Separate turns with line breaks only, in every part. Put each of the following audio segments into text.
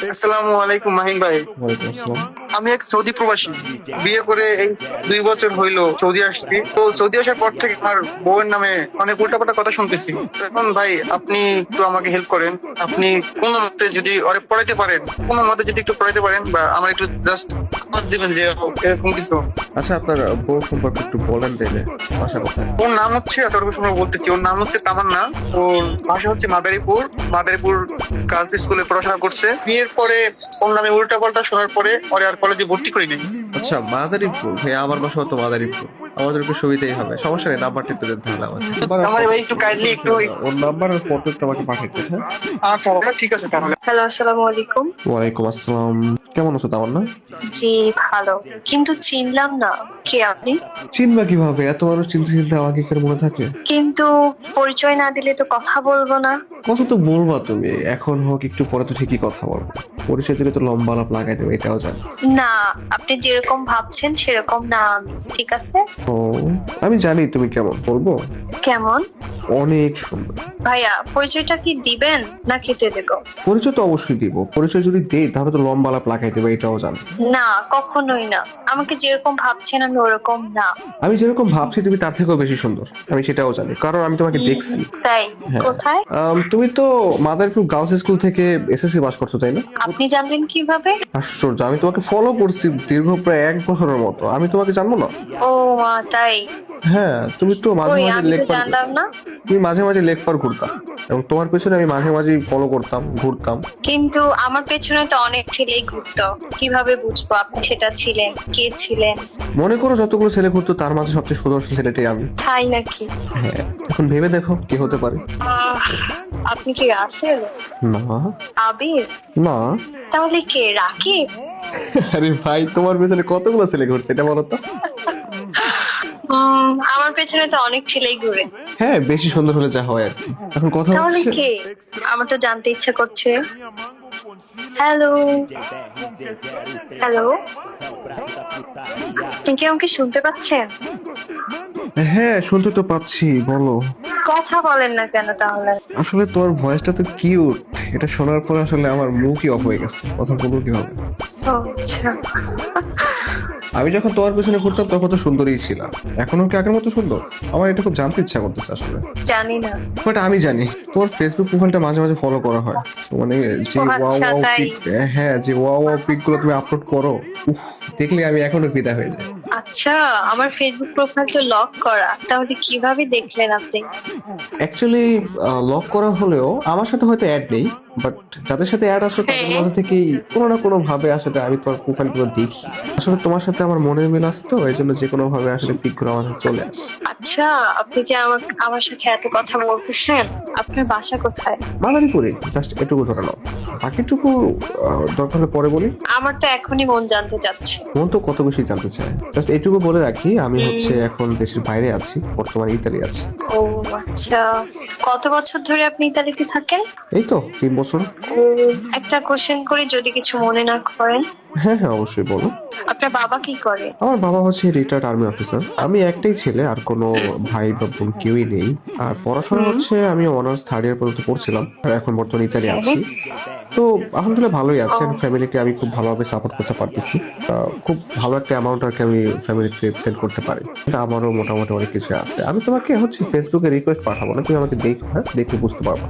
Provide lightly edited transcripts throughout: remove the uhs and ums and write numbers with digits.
আসসালামু আলাইকুম মাহিম ভাই।
ওয়ালাইকুম আসসালাম।
আমি এক সৌদি প্রবাসী, বিয়ে করে এই 2 বছর হইলো সৌদি আসছি। তো সৌদি আসার পর থেকে আমার বউয়ের নামে অনেক উল্টাপাল্টা কথা শুনতেছি। তো এখন ভাই আপনি একটু আমাকে হেল্প করেন। আপনি কোনো মতে যদি ওরে পড়াইতে পারেন, কোনো মতে যদি একটু পড়াইতে পারেন, বা আমার একটু জাস্ট আওয়াজ দিবেন যে এরকম কিছু।
আচ্ছা, আপনার বউ সম্পর্কে একটু বলেন তাইলে। বাসা কোথায়?
ওর নাম হচ্ছে, যতটুকু সময় বলতেছি, ওর নাম হচ্ছে তামান্না। ওর ভাষা হচ্ছে মাদারীপুর। মাদারীপুর গার্লস স্কুলে পড়াশোনা করছে। বিয়ের পরে ওর নামে উল্টা পাল্টা শোনার পরে ওরে আর কলেজে ভর্তি করি নাই।
আচ্ছা, মাদারীপুর। ভাই আমার বাসাও তো মাদারীপুর। আমাদের একটু সুবিধাই হবে, সমস্যা নেই। নাম্বারটা একটু দেন তাহলে আমাকে।
আমার ভাই একটু কাইন্ডলি একটু
ওর নাম্বার আর ফটো একটু আমাকে পাঠিয়ে দিন, হ্যাঁ?
আচ্ছা ঠিক আছে তাহলে।
হ্যালো, আসসালামু আলাইকুম।
ওয়ালাইকুম আসসালাম। কেমন আছো তামান্না?
জি, ভালো, কিন্তু চিনলাম না কে আপনি।
চিনবা কিভাবে? এত মানুষ চিনতে চিনতে আমাকে কেন মনে থাকে?
কিন্তু পরিচয় না দিলে তো কথা বলবো না।
কথা তো বলবা তুমি, এখন হোক একটু পরে তো ঠিকই কথা বলবো। পরিচয় দিলে তো লম্বা আলাপ লাগাই দেবে, এটাও জানি।
না, আপনি যেরকম ভাবছেন সেরকম না আমি, ঠিক আছে?
ও, আমি জানি তুমি কেমন, বলবো?
কেমন?
অনেক সুন্দর।
ভাইয়া, পরিচয়টা কি দিবেন না কেটে দেবো?
পরিচয় তো অবশ্যই দিব। পরিচয় যদি দেই তাহলে তো লম্বা আলাপ লাগাই দেবে, এটাও জানি।
না, কখনোই না। আমাকে যেরকম ভাবছেন আমি ওরকম না।
আমি যেরকম ভাবছি তুমি তার থেকেও বেশি সুন্দর, আমি সেটাও জানি, কারণ আমি তোমাকে দেখছি।
তাই?
হ্যাঁ।
কোথায়?
তুমি তো মাদারীপুর গার্লস স্কুল থেকে এসএসসি পাস করছো, তাই না?
আপনি জানলেন কিভাবে?
আশ্চর্য, আমি তোমাকে ফলো করছি দীর্ঘ প্রায় 1 বছরের মতো। আমি তোমাকে জানবো না?
ও মা, তাই?
হ্যাঁ, তুমি তো মাঝে
ওই
মাঝে
আমি
লেক
তো জানতাম না।
তুমি মাঝে মাঝে লেক পার ঘুরতাম, এবং তোমার পেছনে আমি মাঝে মাঝে ফলো করতাম, ঘুরতাম।
কিন্তু আমার পেছনে তো অনেক ছেলেই ঘুরতো। কিভাবে বুঝবো আপনি সেটা ছিলেন? কে ছিলেন?
মনে করো যতগুলো ছেলে ঘুরতো তার মাঝে সবচেয়ে সুদর্শন ছেলেটাই আমি।
তাই নাকি?
হ্যাঁ, এখন ভেবে দেখো কি হতে পারে।
আহ, আপনি কি রাসেল?
না।
আবির?
না।
তাহলে কে, রাকিব?
আরে ভাই, তোমার পেছনে কতগুলো ছেলে ঘুরছে এটা বলো তো।
আমার পেছনে তো অনেক ছেলেই ঘুরে।
হ্যাঁ, বেশি সুন্দর হলে যা হয় আর কি। এখন কথা
তাহলে
হচ্ছে,
কে? আমার তো জানতে ইচ্ছা করছে। হ্যালো, হ্যালো, আপনি কি আমাকে শুনতে পাচ্ছেন?
হ্যাঁ শুনতে তো পাচ্ছি, বলো।
কথা বলেন না কেন তাহলে?
আসলে তোমার ভয়েসটা তো কিউট, এটা শোনার পর আসলে আমার মুখই অফ হয়ে গেছে, কথা বলবো কিভাবে।
ও আচ্ছা।
আমি যখন তোমার পেছনে ঘুরতাম তখন তো সুন্দরই ছিলাম, এখনো কি আগের মতো সুন্দর? আমার এটা খুব জানতে ইচ্ছা করতেছে আসলে।
জানি না।
বাট আমি জানি তোমার ফেসবুক প্রোফাইলটা মাঝে মাঝে ফলো করা হয়। So, মানে যে
ও
ওয়াও
আচ্ছা,
ওয়াও
তাই?
পিক, হ্যাঁ যে ওয়াও ওয়াও পিক গুলো তুমি আপলোড করো, উফ, দেখলে আমি এখনো ফিদা হয়ে যাই।
আচ্ছা, আমার ফেসবুক প্রোফাইল তো লক করা, তাহলে কিভাবে দেখলেন আপনি?
অ্যাকচুয়ালি লক করা হলেও আমার সাথে হয়তো অ্যাড নেই, বাট যাদের সাথে অ্যাড আছে তাদের
হ্যাঁ।
মাঝে থেকেই কোনো না কোনো ভাবে আসলে আমি তোমার প্রোফাইল গুলো দেখি। আসলে তোমার সাথে আমার মনের মিল আছে, তো এই জন্য যে কোনো ভাবে আসলে পিক গুলো আমার কাছে চলে আসে।
আচ্ছা, আপনি যে আমার সাথে এত কথা বলতেছেন, আপনার বাসা কোথায়?
মাদারীপুরে, জাস্ট এটুকু ধরে নাও, বাকিটুকু দরকার হলে পরে বলি।
আমার তো এখনই মন জানতে চাচ্ছে।
মন তো কত বেশি জানতে চায়। জাস্ট এটুকু বলে রাখি, আমি হচ্ছে এখন দেশের বাইরে আছি, বর্তমানে ইতালি আছি।
ও আচ্ছা, কত বছর ধরে আপনি ইতালিতে থাকেন?
এই তো 3 বছর।
ও, একটা কোশ্চেন করে, যদি কিছু মনে না করেন।
হ্যাঁ হ্যাঁ, অবশ্যই বলো।
আপনার বাবা কি করে?
আমার বাবা হচ্ছে রিটায়ার্ড আর্মি অফিসার। আমি একটাই ছেলে, আর কোনো ভাই বা বোন কেউই নেই। আর পড়াশোনা হচ্ছে আমি অনার্স 3rd ইয়ার পর্যন্ত পড়ছিলাম, আর এখন বর্তমানে ইতালি আছি। তো আলহামদুলিল্লাহ ভালোই আছে, ফ্যামিলিকে আমি খুব ভালোভাবে সাপোর্ট করতে পারতেছি। খুব ভালো একটা অ্যামাউন্ট আর কি আমি ফ্যামিলিতে সেন্ড করতে পারি, এটা আমারও মোটামুটি অনেক কিছু আছে। আমি তোমাকে হচ্ছে ফেসবুকে রিকোয়েস্ট পাঠাবো না, তুমি আমাকে দেখো, হ্যাঁ দেখে বুঝতে পারবো।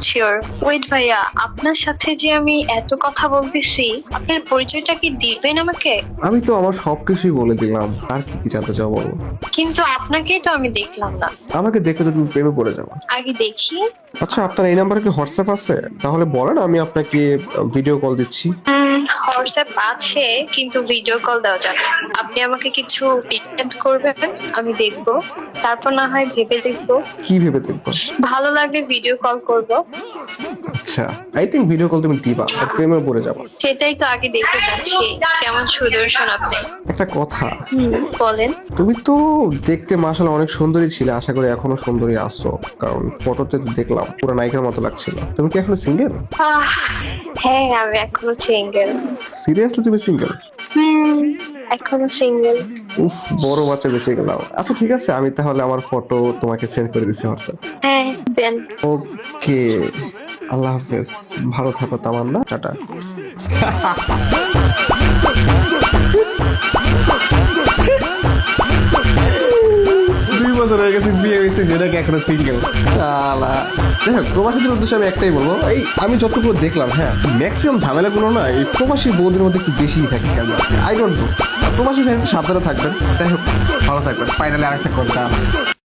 শিওর। ওয়েট ভাইয়া, আপনার সাথে যে আমি এত কথা বলতেছি, আপনার পরিচয়টা কি দিবেন আমাকে?
আমি তো আমার সবকিছুই বলে দিলাম, আর কি কি জানতে চাও বলো।
কিন্তু আপনাকেই তো আমি দেখলাম না।
আমাকে দেখে তো তুমি প্রেমে পড়ে যাবো।
আগে দেখি।
আচ্ছা, আপনার এই নাম্বারে কি হোয়াটসঅ্যাপ আছে? তাহলে বলেন, আমি আপনাকে ভিডিও কল দিচ্ছি।
হোয়াটসঅ্যাপ আছে, কিন্তু ভিডিও কল দেওয়া যাবে না। আপনি আমাকে কিছু পিকচার করবেন, আমি দেখবো, তারপর না হয় ভেবে দেখবো।
কি ভেবে দেখবো?
ভালো লাগলে ভিডিও কল করব।
আচ্ছা, আই থিঙ্ক ভিডিও কল তুমি দিবা, আর প্রেমে পড়ে যাবো।
সেটাই তো আগে দেখতে যাচ্ছি, কেমন সুদর্শন আপনি।
একটা কথা,
বলেন।
তুমি তো দেখতে মাশাআল্লাহ অনেক সুন্দরী ছিলে, আশা করি এখনো সুন্দরী আছো, কারণ ফটোতে তো দেখলাম পুরো নায়িকার মতো লাগছিল। তুমি কি এখনো সিঙ্গেল?
আহ, হ্যাঁ, আমি এখনো সিঙ্গেল।
সিরিয়াসলি তুমি সিঙ্গেল?
এখনো সিঙ্গেল।
উফ, বড় বাচ্চা বেঁচে গেলাম। আচ্ছা ঠিক আছে, আমি তাহলে আমার ফটো তোমাকে সেন্ড করে দিচ্ছি হোয়াটসঅ্যাপ।
হ্যাঁ, দেন।
ওকে, আল্লাহ হাফেজ, ভালো থাকো তামান্না, টাটা। 2 বছর হয়ে গেছে, বিয়ে হয়েছে, যেটাকে এখনো সিঙ্গেল। যাই হোক, প্রবাসীদের উদ্দেশ্যে আমি একটাই বলবো, এই আমি যতটুকু দেখলাম, হ্যাঁ ম্যাক্সিমাম ঝামেলাগুলো না এই প্রবাসী বউদের মধ্যে একটু বেশিই থাকে কেন, আই ডোন্ট নো। প্রবাসী ভাই একটু সাবধানে থাকবেন। যাই হোক, ভালো থাকবেন। ফাইনালি আরেকটা কথা